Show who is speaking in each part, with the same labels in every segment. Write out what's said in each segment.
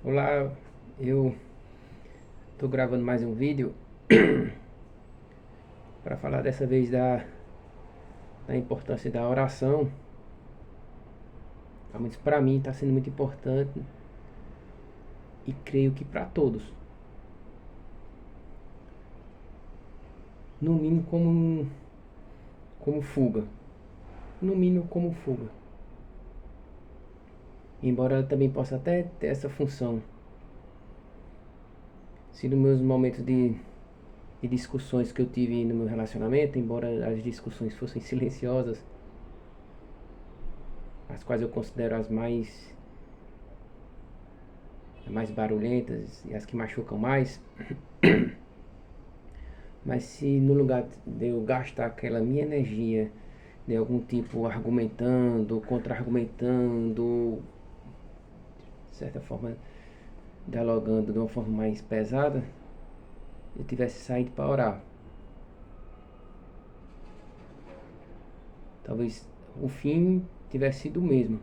Speaker 1: Olá, eu tô gravando mais um vídeo para falar dessa vez da importância da oração. Realmente para mim está sendo muito importante e creio que para todos. No mínimo como fuga. No mínimo como fuga. Embora ela também possa até ter essa função. Se nos meus momentos de discussões que eu tive no meu relacionamento, embora as discussões fossem silenciosas, as quais eu considero as mais barulhentas e as que machucam mais. Mas se no lugar de eu gastar aquela minha energia de algum tipo argumentando, contra-argumentando, de certa forma dialogando de uma forma mais pesada, eu tivesse saído para orar, talvez o fim tivesse sido o mesmo,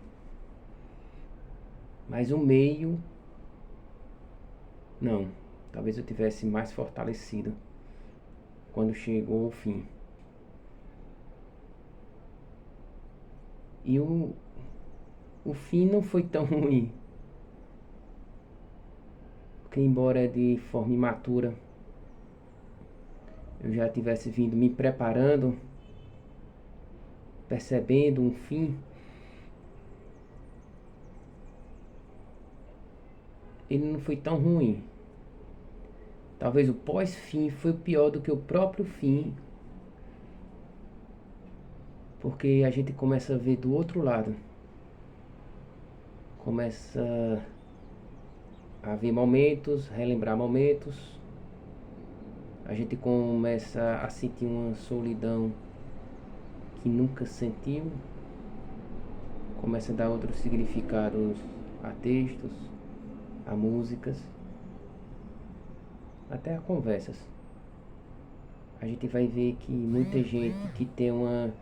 Speaker 1: mas o meio não. Talvez eu tivesse mais fortalecido quando chegou o fim. E o fim não foi tão ruim, porque embora de forma imatura eu já tivesse vindo me preparando, percebendo um fim, ele não foi tão ruim. Talvez o pós-fim foi pior do que o próprio fim, porque a gente começa a ver do outro lado. Começa a ver momentos, relembrar momentos. A gente começa a sentir uma solidão que nunca sentiu. Começa a dar outros significados a textos, a músicas, até a conversas. A gente vai ver que muita gente que tem uma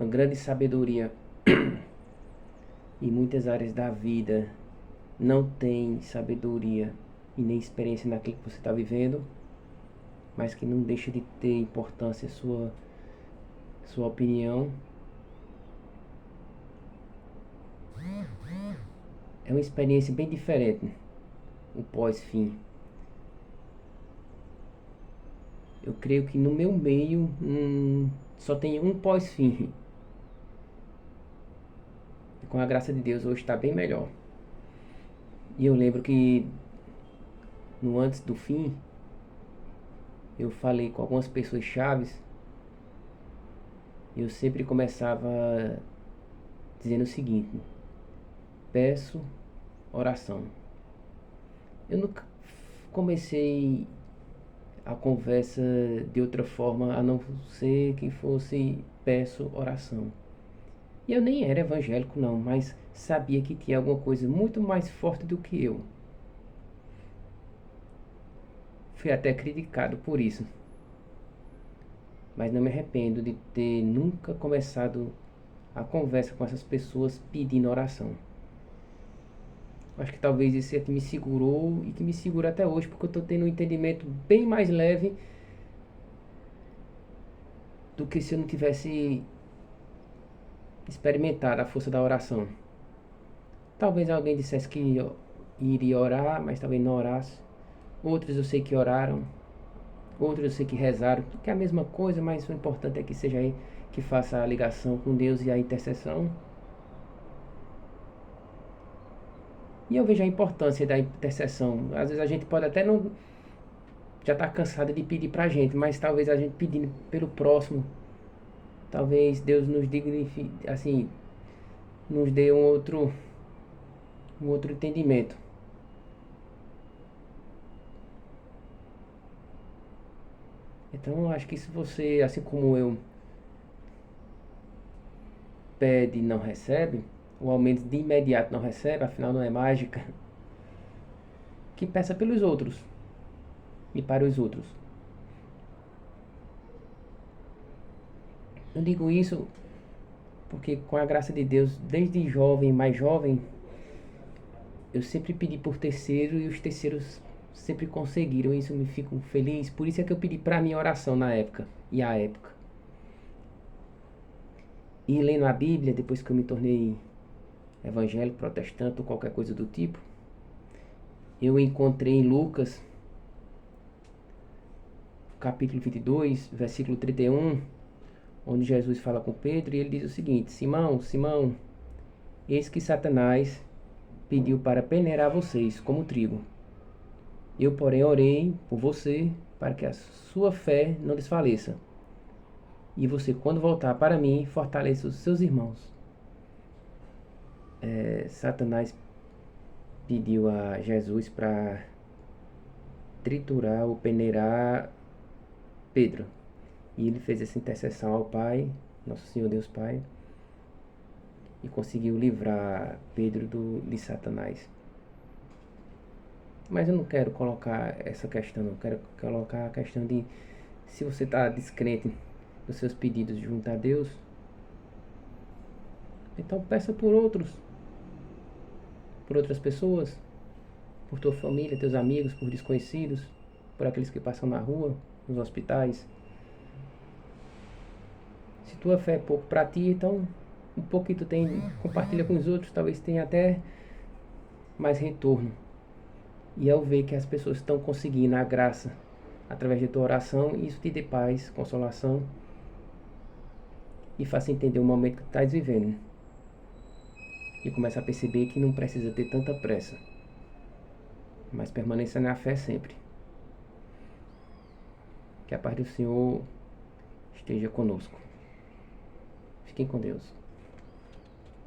Speaker 1: grande sabedoria em muitas áreas da vida não tem sabedoria e nem experiência naquilo que você está vivendo, mas que não deixa de ter importância sua opinião. É uma experiência bem diferente, o pós-fim. Eu creio que no meu meio só tem um pós-fim. E com a graça de Deus hoje está bem melhor. E eu lembro que no antes do fim, eu falei com algumas pessoas chaves. Eu sempre começava dizendo o seguinte: peço oração. Eu nunca comecei a conversa de outra forma a não ser que fosse peço oração. E eu nem era evangélico não, mas sabia que tinha alguma coisa muito mais forte do que eu. Fui até criticado por isso, mas não me arrependo de ter nunca começado a conversa com essas pessoas pedindo oração. Acho que talvez isso é que me segurou e que me segura até hoje, porque eu estou tendo um entendimento bem mais leve do que se eu não tivesse experimentado a força da oração. Talvez alguém dissesse que iria orar, mas talvez não orasse. Outros eu sei que oraram, outros eu sei que rezaram, que é a mesma coisa, mas o importante é que seja aí que faça a ligação com Deus e a intercessão. E eu vejo a importância da intercessão. Às vezes a gente pode até não já estar cansado de pedir pra gente, mas talvez a gente pedindo pelo próximo, talvez Deus nos dignifique, assim, nos dê um outro entendimento. Então eu acho que se você, assim como eu, pede e não recebe, ou ao menos de imediato não recebe, afinal não é mágica, que peça pelos outros e para os outros. Eu digo isso porque com a graça de Deus, desde jovem, mais jovem, eu sempre pedi por terceiro e os terceiros sempre conseguiram. Isso me fico feliz. Por isso é que eu pedi para minha oração na época e à época. E lendo a Bíblia, depois que eu me tornei evangélico, protestante ou qualquer coisa do tipo, eu encontrei em Lucas, capítulo 22, versículo 31, onde Jesus fala com Pedro e ele diz o seguinte: Simão, Simão, eis que Satanás pediu para peneirar vocês como trigo. Eu, porém, orei por você para que a sua fé não desfaleça. E você, quando voltar para mim, fortaleça os seus irmãos. Satanás pediu a Jesus para triturar ou peneirar Pedro. E ele fez essa intercessão ao Pai, Nosso Senhor Deus Pai, e conseguiu livrar Pedro de Satanás. Mas eu não quero colocar essa questão, eu quero colocar a questão de se você está descrente dos seus pedidos junto a Deus, então peça por outros, por outras pessoas, por tua família, teus amigos, por desconhecidos, por aqueles que passam na rua, nos hospitais. Se tua fé é pouco para ti, então um pouco que tu tem, compartilha com os outros, talvez tenha até mais retorno. E ao ver que as pessoas estão conseguindo a graça através de tua oração, isso te dê paz, consolação e faça entender o momento que tu estás vivendo. E começa a perceber que não precisa ter tanta pressa, mas permaneça na fé sempre. Que a paz do Senhor esteja conosco. Fiquem com Deus.